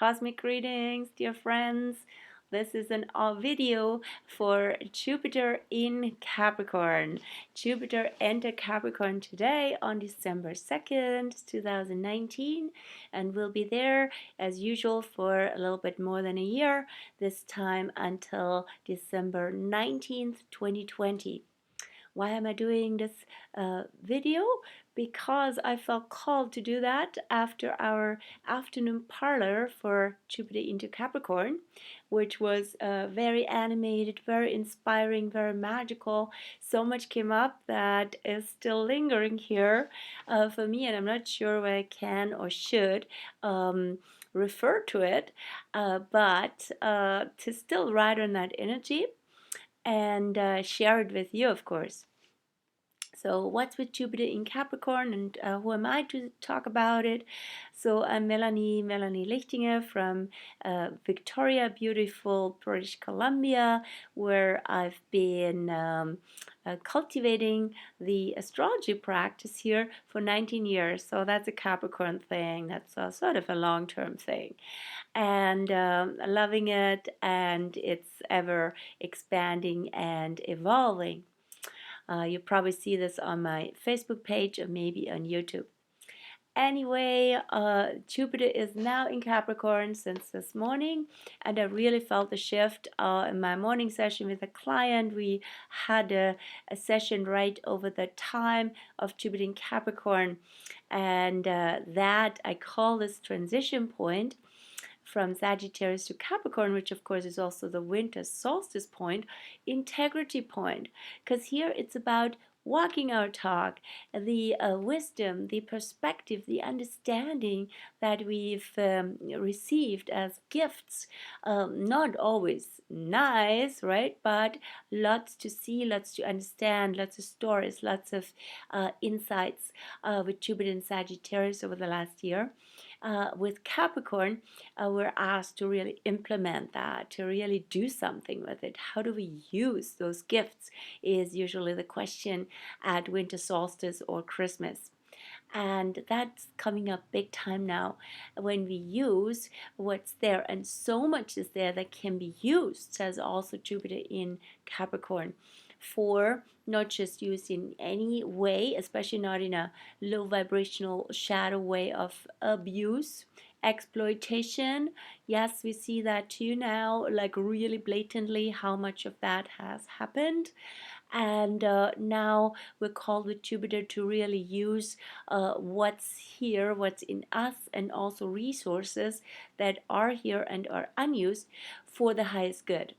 Cosmic greetings, dear friends. This is an video for Jupiter in Capricorn. Jupiter entered Capricorn today on December 2nd, 2019, and will be there as usual for a little bit more than a year, this time until December 19th, 2020. Why am I doing this video? Because I felt called to do that after our afternoon parlor for Jupiter into Capricorn, which was very animated, very inspiring, very magical. So much came up that is still lingering here for me, and I'm not sure whether I can or should refer to it, but to still ride on that energy and share it with you, of course. So what's with Jupiter in Capricorn, and who am I to talk about it? So I'm Melanie Lichtinger from Victoria, beautiful British Columbia, where I've been cultivating the astrology practice here for 19 years. So that's a Capricorn thing. That's a sort of a long-term thing. And loving it, and it's ever expanding and evolving. You probably see this on my Facebook page or maybe on YouTube. Anyway, Jupiter is now in Capricorn since this morning, and I really felt the shift in my morning session with a client. We had a session right over the time of Jupiter in Capricorn, and that I call this transition point from Sagittarius to Capricorn, which of course is also the winter solstice point, integrity point, because here it's about walking our talk, the wisdom, the perspective, the understanding that we've received as gifts. Not always nice, right? But lots to see, lots to understand, lots of stories, lots of insights with Jupiter and Sagittarius over the last year. With Capricorn, we're asked to really implement that, to really do something with it. How do we use those gifts is usually the question at winter solstice or Christmas. And that's coming up big time now when we use what's there, and so much is there that can be used, says also Jupiter in Capricorn, for not just used in any way, especially not in a low vibrational shadow way of abuse, exploitation. Yes, we see that too now, like really blatantly how much of that has happened. And now we're called with Jupiter to really use what's here, what's in us, and also resources that are here and are unused for the highest good,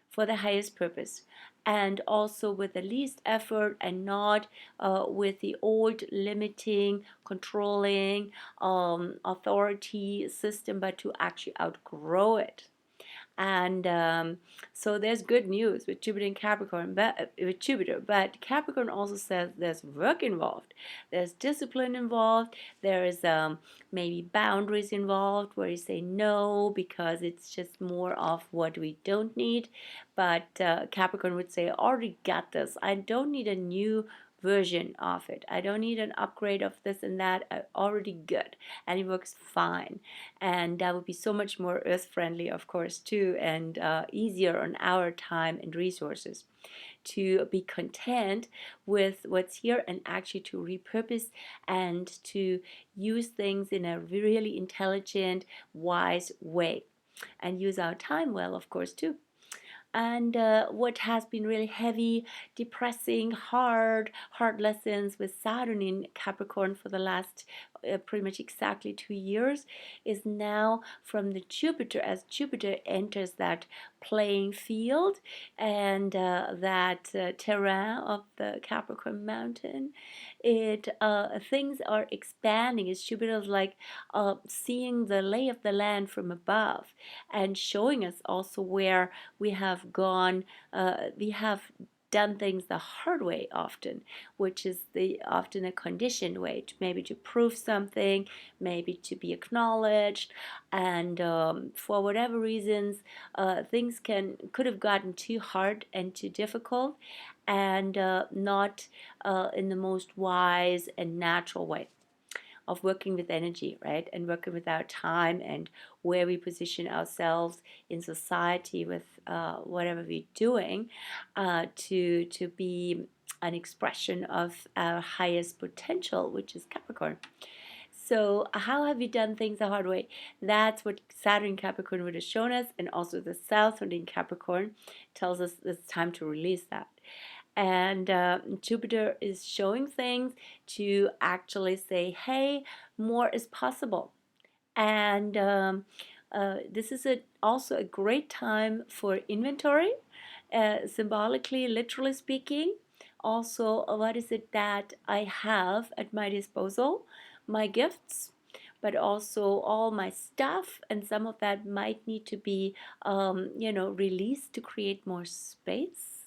for the highest purpose, and also with the least effort, and not with the old limiting, controlling authority system, but to actually outgrow it. And so there's good news with Jupiter and Capricorn, but with Jupiter. But Capricorn also says there's work involved, there's discipline involved, there is maybe boundaries involved where you say no because it's just more of what we don't need. But Capricorn would say, I already got this. I don't need a new version of it. I don't need an upgrade of this and that. I'm already good, and it works fine. And that would be so much more earth friendly, of course, too, and easier on our time and resources to be content with what's here, and actually to repurpose and to use things in a really intelligent, wise way, and use our time well, of course, too. And what has been really heavy, depressing, hard lessons with Saturn in Capricorn for the last pretty much exactly 2 years is now from the Jupiter, as Jupiter enters that playing field and that terrain of the Capricorn mountain. It things are expanding. It's Jupiter's like seeing the lay of the land from above, and showing us also where we have gone, we have done things the hard way often, which is often a conditioned way, maybe to prove something, maybe to be acknowledged, and for whatever reasons, things could have gotten too hard and too difficult, and not in the most wise and natural way. of working with energy, right? And working with our time and where we position ourselves in society with whatever we're doing to be an expression of our highest potential, which is Capricorn. So, how have you done things the hard way? That's what Saturn in Capricorn would have shown us, and also the South Node in Capricorn tells us it's time to release that. And Jupiter is showing things to actually say, hey, more is possible. And this is also a great time for inventory, symbolically, literally speaking. Also, what is it that I have at my disposal? My gifts, but also all my stuff, and some of that might need to be, released to create more space.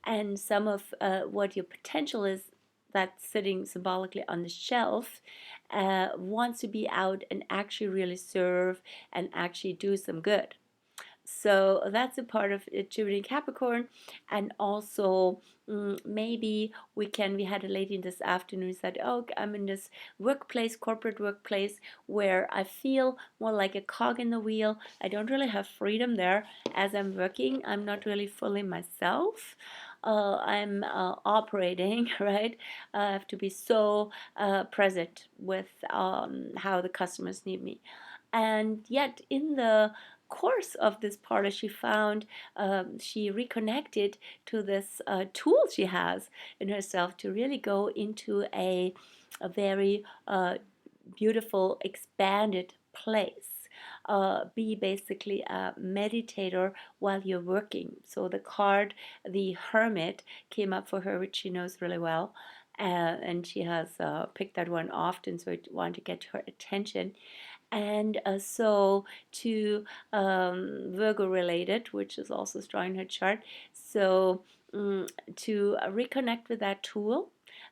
And some of what your potential is that's sitting symbolically on the shelf wants to be out and actually really serve and actually do some good. So that's a part of Jupiter in Capricorn. And also maybe we had a lady this afternoon who said, oh, I'm in this workplace, corporate workplace, where I feel more like a cog in the wheel. I don't really have freedom there. As I'm working, I'm not really fully myself. I'm operating, right? I have to be so present with how the customers need me. And yet in the course of this parlor, she found she reconnected to this tool she has in herself to really go into a very beautiful expanded place. Be basically a meditator while you're working. So the card, the Hermit, came up for her, which she knows really well. And she has picked that one often, so I want to get her attention. And so to Virgo related, which is also strong in her chart, so to reconnect with that tool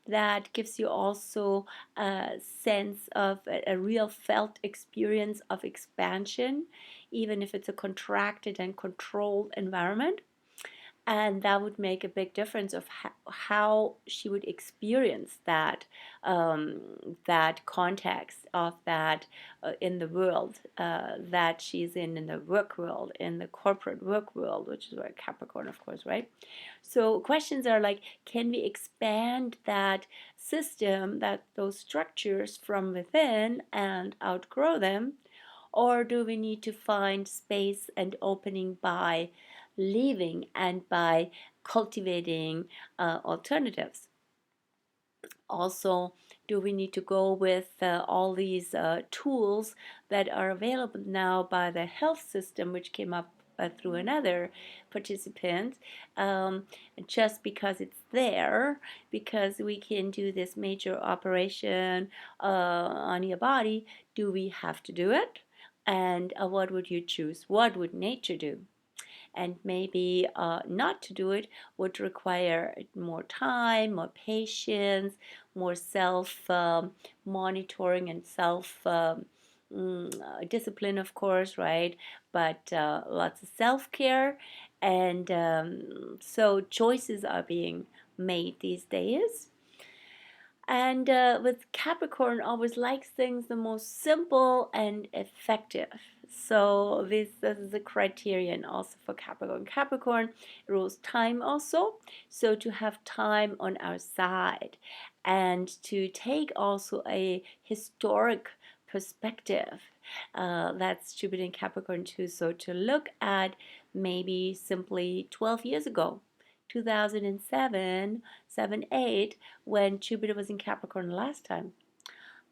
that gives you also a sense of a real felt experience of expansion, even if it's a contracted and controlled environment. And that would make a big difference of how she would experience that context of that in the world that she's in the work world, in the corporate work world, which is where Capricorn, of course, right? So questions are like, can we expand that system, that those structures from within and outgrow them? Or do we need to find space and opening by leaving and by cultivating alternatives? Also, do we need to go with all these tools that are available now by the health system, which came up through another participant, just because it's there, because we can do this major operation on your body? Do we have to do it? And what would you choose? What would nature do? And maybe not to do it would require more time, more patience, more self monitoring and self discipline, of course, right? But lots of self care. And so choices are being made these days. And with Capricorn, always likes things the most simple and effective. So this is a criterion also for Capricorn. Capricorn rules time also. So to have time on our side and to take also a historic perspective. That's Jupiter in Capricorn too. So to look at maybe simply 12 years ago, 2007, 7, 8, when Jupiter was in Capricorn last time.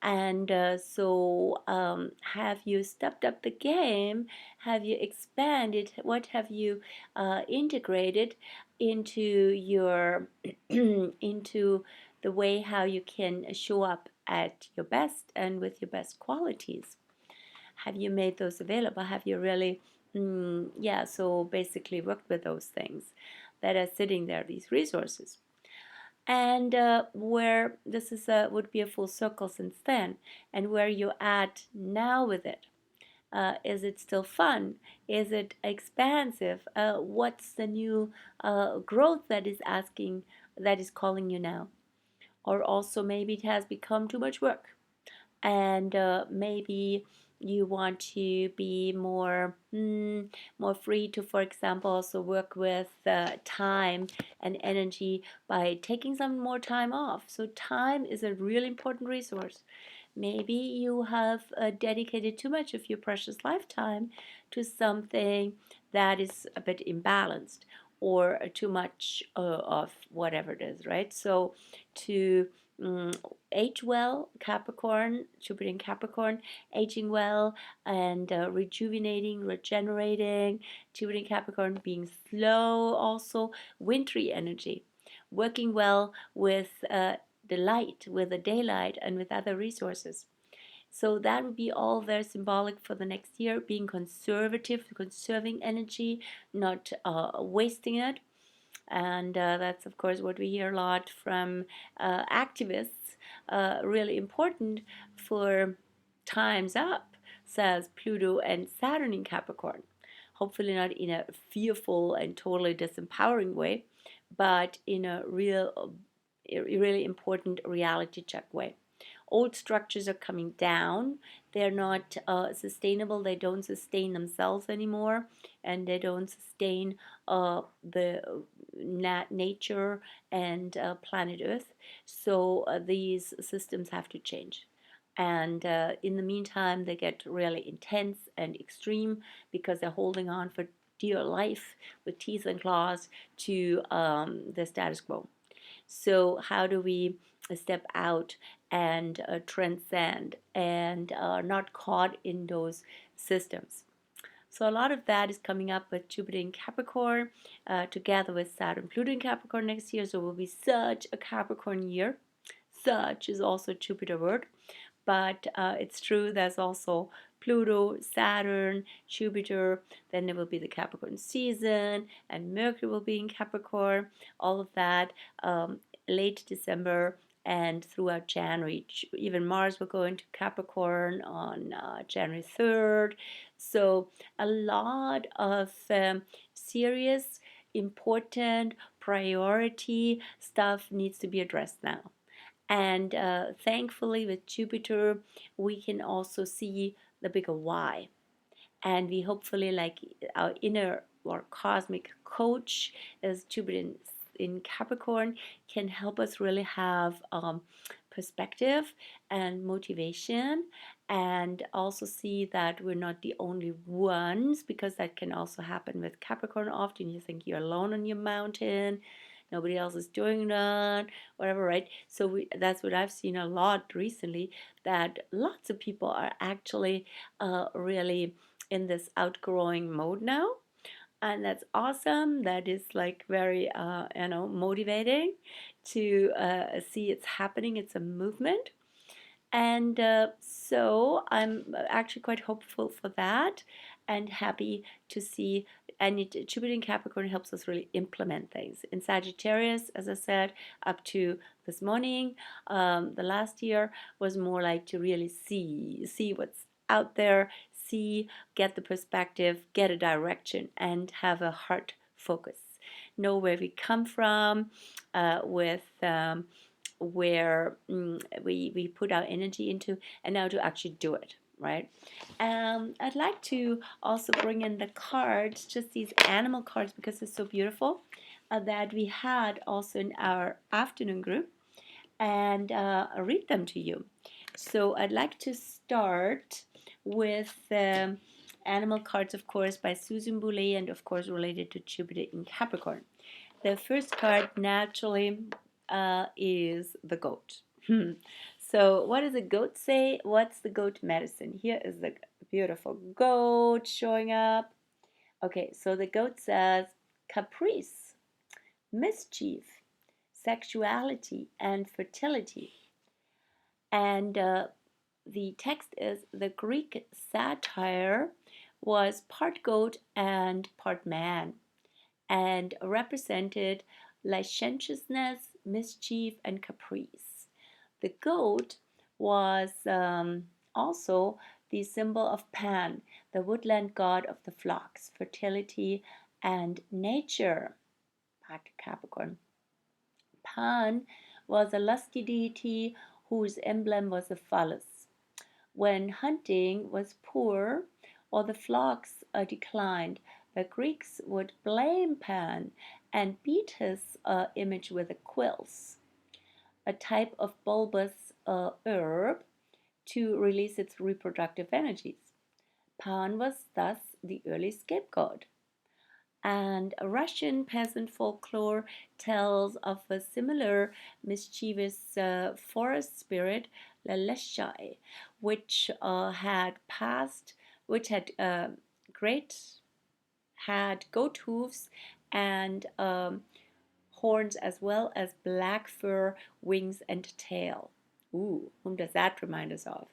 And have you stepped up the game? Have you expanded? What have you integrated into your into the way how you can show up at your best and with your best qualities? Have you made those available? Have you really, so basically worked with those things that are sitting there, these resources? And where this is would be a full circle since then, and where you're at now with it. Is it still fun? Is it expansive? What's the new growth that is calling you now? Or also maybe it has become too much work and maybe you want to be more free to, for example, also work with time and energy by taking some more time off. So time is a really important resource. Maybe you have dedicated too much of your precious lifetime to something that is a bit imbalanced, or too much of whatever it is, right? So to mm, age well, Capricorn, Jupiter in Capricorn, aging well and rejuvenating, regenerating, Jupiter in Capricorn being slow, also wintry energy, working well with the light, with the daylight, and with other resources. So that would be all very symbolic for the next year, being conservative, conserving energy, not wasting it. And that's, of course, what we hear a lot from activists. Really important for time's up, says Pluto and Saturn in Capricorn. Hopefully, not in a fearful and totally disempowering way, but in a really important reality check way. Old structures are coming down. They're not sustainable. They don't sustain themselves anymore, and they don't sustain the nature and planet Earth. So these systems have to change. And in the meantime, they get really intense and extreme because they're holding on for dear life with teeth and claws to the status quo. So, how do we step out and transcend and are not caught in those systems? So, a lot of that is coming up with Jupiter in Capricorn together with Saturn, Pluto in Capricorn next year. So, it will be such a Capricorn year. Such is also a Jupiter word, but it's true, there's also Pluto, Saturn, Jupiter, then there will be the Capricorn season, and Mercury will be in Capricorn, all of that late December and throughout January. Even Mars will go into Capricorn on January 3rd. So a lot of serious, important, priority stuff needs to be addressed now. And thankfully, with Jupiter, we can also see the bigger why. And we hopefully, like our inner or cosmic coach, as Jupiter in Capricorn, can help us really have perspective and motivation, and also see that we're not the only ones, because that can also happen with Capricorn. Often you think you're alone on your mountain, nobody else is doing that, whatever, right? So that's what I've seen a lot recently, that lots of people are actually really in this outgrowing mode now, and that's awesome. That is like very motivating to see it's happening. It's a movement, and so I'm actually quite hopeful for that and happy to see. And Jupiter in Capricorn helps us really implement things. In Sagittarius, as I said, up to this morning, the last year was more like to really see what's out there, see, get the perspective, get a direction, and have a heart focus. Know where we come from with where we put our energy into, and now to actually do it, right? I'd like to also bring in the cards, just these animal cards, because they're so beautiful, that we had also in our afternoon group, and read them to you. So I'd like to start with animal cards, of course, by Susan Boulay, and of course related to Jupiter in Capricorn. The first card naturally is the goat. So what does the goat say? What's the goat medicine? Here is the beautiful goat showing up. Okay, so the goat says caprice, mischief, sexuality, and fertility. And the text is the Greek satyr was part goat and part man, and represented licentiousness, mischief, and caprice. The goat was also the symbol of Pan, the woodland god of the flocks, fertility, and nature. Back to Capricorn. Pan was a lusty deity whose emblem was a phallus. When hunting was poor or the flocks declined, the Greeks would blame Pan and beat his image with a quills, a type of bulbous herb, to release its reproductive energies. Pan was thus the early scapegoat. And Russian peasant folklore tells of a similar mischievous forest spirit, Laleshai, which had passed, which great had goat hooves and horns, as well as black fur, wings, and tail. Ooh, whom does that remind us of?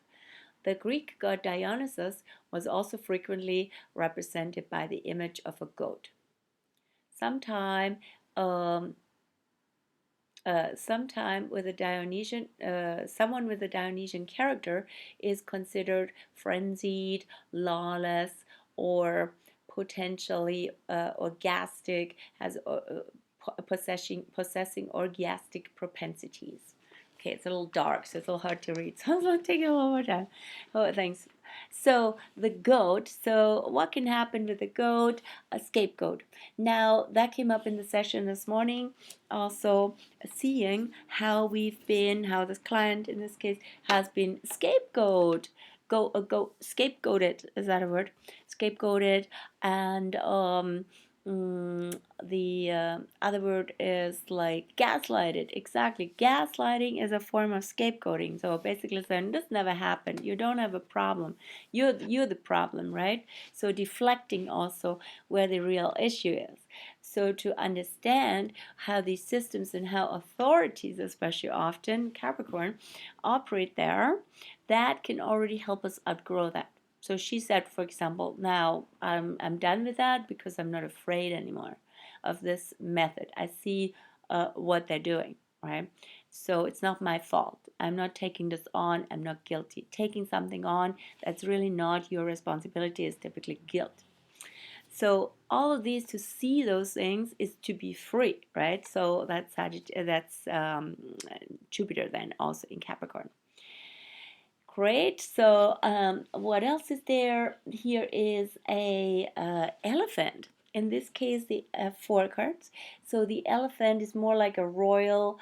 The Greek god Dionysus was also frequently represented by the image of a goat. Sometime, um, sometime with a Dionysian, someone with a Dionysian character is considered frenzied, lawless, or potentially orgastic, has possessing orgastic propensities. Okay, it's a little dark, so it's a little hard to read. So I'll take it a little more time. Oh, thanks. So the goat. So what can happen with a goat? A scapegoat. Now that came up in the session this morning. Also, seeing how how this client in this case has been scapegoated. Is that a word? Scapegoated, and the other word is like gaslighted. Exactly. Gaslighting is a form of scapegoating. So basically saying this never happened. You don't have a problem. You're the problem, right? So deflecting also where the real issue is. So to understand how these systems and how authorities, especially often Capricorn, operate there, that can already help us outgrow that. So she said, for example, now I'm done with that because I'm not afraid anymore of this method. I see what they're doing, right? So it's not my fault. I'm not taking this on. I'm not guilty. Taking something on that's really not your responsibility is typically guilt. So all of these, to see those things is to be free, right? So that's Jupiter then also in Capricorn. Great. So what else is there? Here is a elephant. In this case, the four cards. So the elephant is more like a royal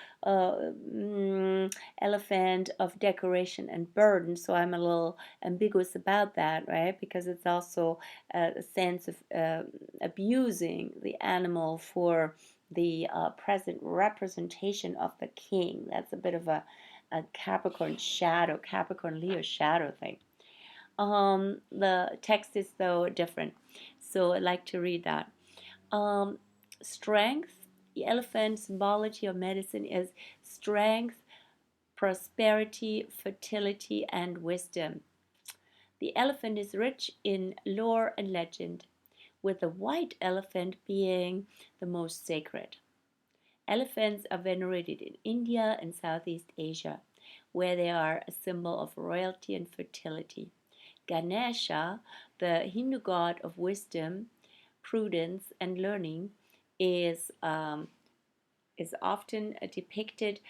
elephant of decoration and burden. So I'm a little ambiguous about that, right? Because it's also a sense of abusing the animal for the present representation of the king. That's a bit of a Capricorn shadow, Capricorn Leo shadow thing. The text is though different, so I'd like to read that. Strength, the elephant symbology of medicine is strength, prosperity, fertility, and wisdom. The elephant is rich in lore and legend, with the white elephant being the most sacred. Elephants are venerated in India and Southeast Asia, where they are a symbol of royalty and fertility. Ganesha, the Hindu god of wisdom, prudence, and learning, is often depicted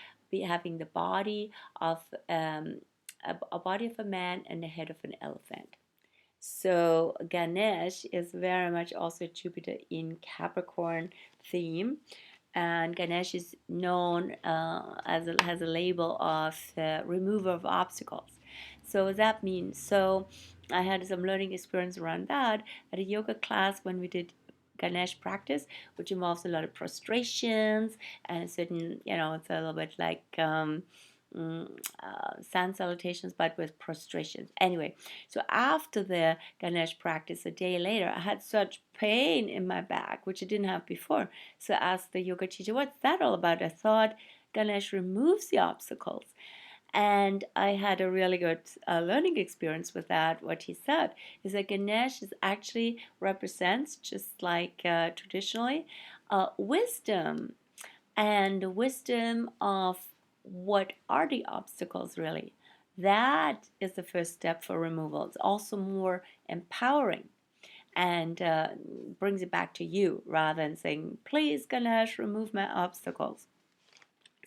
having the body of a body of a man and the head of an elephant. So Ganesh is very much also Jupiter in Capricorn theme, and Ganesh is known has a label of remover of obstacles. So what that means? So I had some learning experience around that at a yoga class when we did Ganesh practice, which involves a lot of prostrations and a certain, it's a little bit like sun salutations, but with prostrations. Anyway, so after the Ganesh practice, a day later, I had such pain in my back, which I didn't have before. So I asked the yoga teacher, what's that all about? I thought Ganesh removes the obstacles. And I had a really good learning experience with that. What he said is that Ganesh actually represents, just like traditionally, wisdom, and wisdom of what are the obstacles really. That is the first step for removal. It's also more empowering and brings it back to you rather than saying, please, Ganesh, remove my obstacles.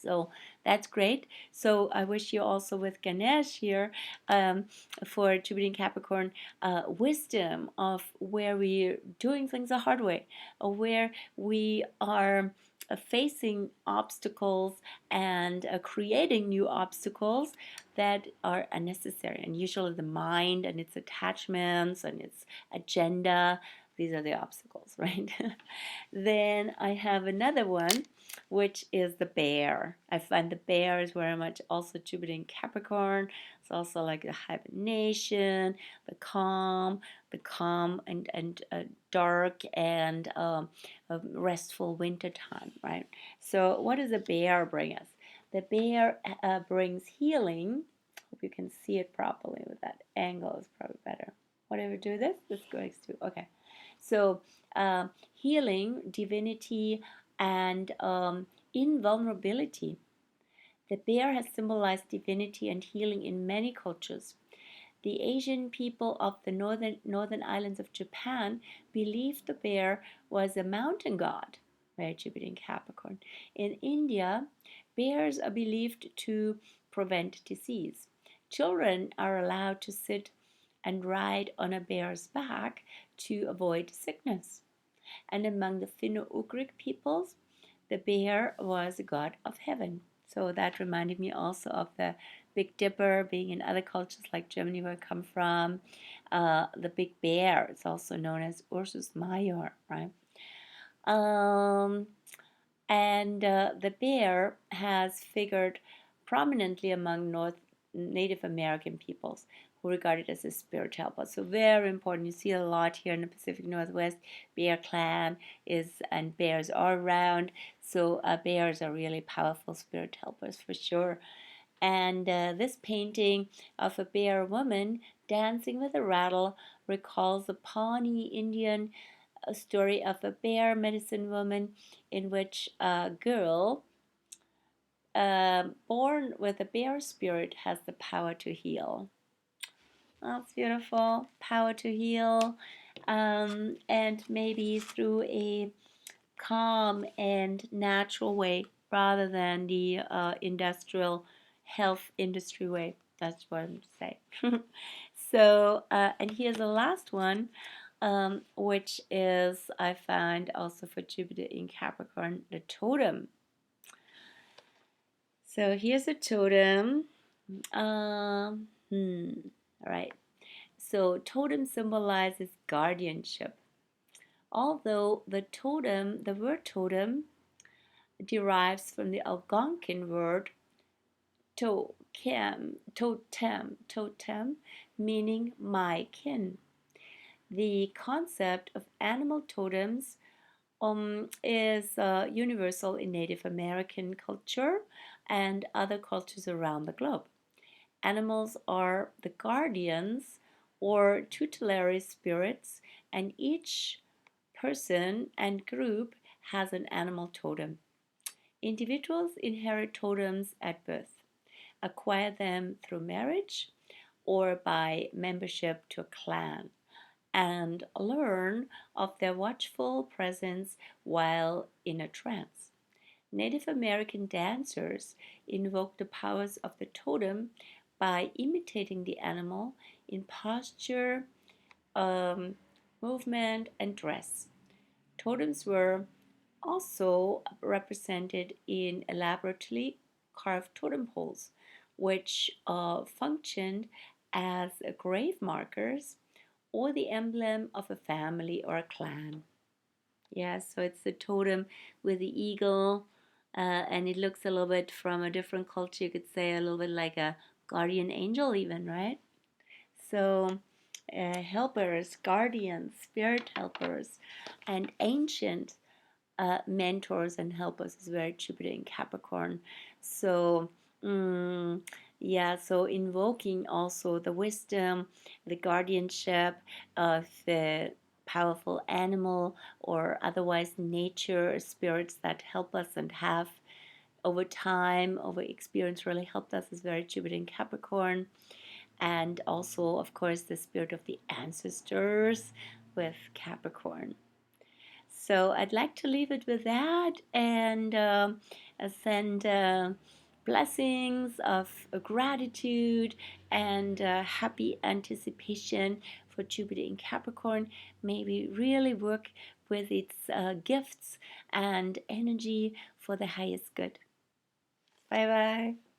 So that's great. So I wish you also with Ganesh here um, for Jupiter Capricorn wisdom of where we're doing things the hard way, or where we are facing obstacles and creating new obstacles that are unnecessary. And usually the mind and its attachments and its agenda, these are the obstacles, right? Then I have another one, which is the bear. I find the bear is very much also Jupiter in Capricorn. It's also like the hibernation, the calm and dark and restful winter time, right? So what does the bear bring us? The bear brings healing. Hope you can see it properly with that angle is probably better. Whatever, do this. This goes to okay. So healing, divinity, and invulnerability. The bear has symbolized divinity and healing in many cultures. The Asian people of the northern islands of Japan believed the bear was a mountain god, where Jupiter in Capricorn. In India, bears are believed to prevent disease. Children are allowed to sit and ride on a bear's back to avoid sickness. And among the Finno-Ugric peoples, the bear was a god of heaven. So that reminded me also of the Big Dipper being in other cultures like Germany, where I come from. The big bear is also known as Ursus Major, right? Um, and the bear has figured prominently among Native American peoples who regard it as a spirit helper. So very important. You see a lot here in the Pacific Northwest. Bear clan and bears are around. So bears are really powerful spirit helpers for sure. And this painting of a bear woman dancing with a rattle recalls the Pawnee Indian story of a bear medicine woman in which a girl born with a bear spirit has the power to heal. That's beautiful. Power to heal. And maybe through a calm and natural way rather than the industrial health industry way. That's what I'm saying. So, and here's the last one, which is I find also for Jupiter in Capricorn, the totem. So here's a totem. All right. So totem symbolizes guardianship. Although the word totem derives from the Algonquin word totem, meaning my kin. The concept of animal totems is universal in Native American culture and other cultures around the globe. Animals are the guardians or tutelary spirits, and each person and group has an animal totem. Individuals inherit totems at birth, acquire them through marriage or by membership to a clan, and learn of their watchful presence while in a trance. Native American dancers invoke the powers of the totem by imitating the animal in posture, um, movement, and dress. Totems were also represented in elaborately carved totem poles, which functioned as grave markers or the emblem of a family or a clan. Yes, so it's the totem with the eagle, and it looks a little bit from a different culture. You could say a little bit like a guardian angel, even, right? So, helpers, guardians, spirit helpers, and ancient mentors and helpers is very Jupiter in Capricorn. So, yeah, so invoking also the wisdom, the guardianship of the powerful animal or otherwise nature spirits that help us and have over time, over experience really helped us is very Jupiter in Capricorn. And also, of course, the spirit of the ancestors with Capricorn. So I'd like to leave it with that, and send blessings of gratitude and happy anticipation for Jupiter in Capricorn. Maybe really work with its gifts and energy for the highest good. Bye bye.